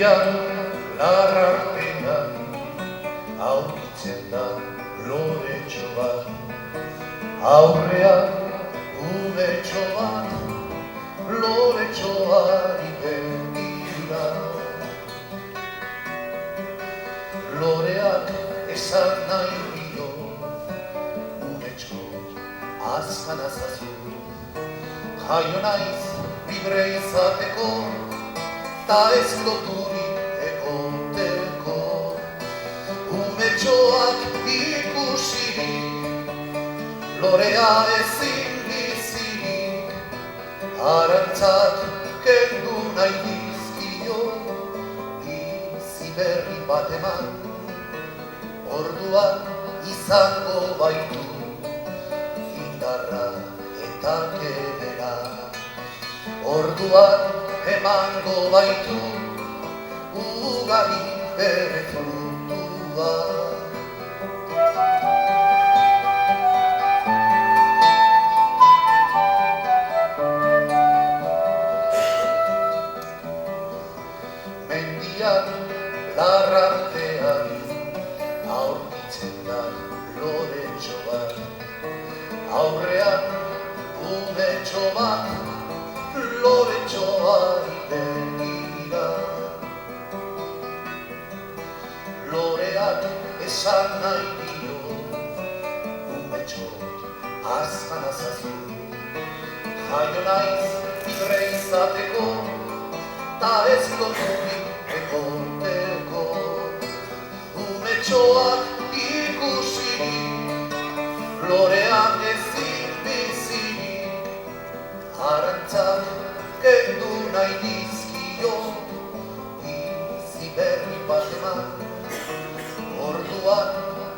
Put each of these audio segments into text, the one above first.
mendian larrartean aurkitzen da loretxo bat, aurrean umetxo bat loretxoari begira. Loreak esan nahi dio umetxo azkan azazu, jaio naiz libre izateko ta ez loturik egoteko. Umetxoak ikusirik lorea ezin bizirik, arantzak kendu nahi dizkio bizi berri bat eman, orduan izango baitu indarra eta kebera. Orduan emango baitu ugari bere frutua. Mendian larrartean aurkitzen da loretxo bat, aurrean umetxo bat loretxoari begira. Loreak esan nahi dio umetxo azkan azazu, jaio naiz libre izateko ta ez loturik egoteko. Umetxoak ikusirik loreak ezin bizirik, arantzak kendu nahi dizkio bizi berri bat eman, orduan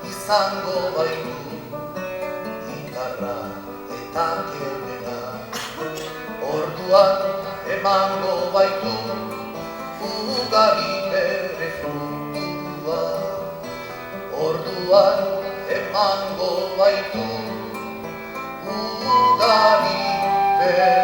izango baitu indarra eta kebera. Orduan emango baitu ugari bere frutua. Orduan emango baitu ugari bere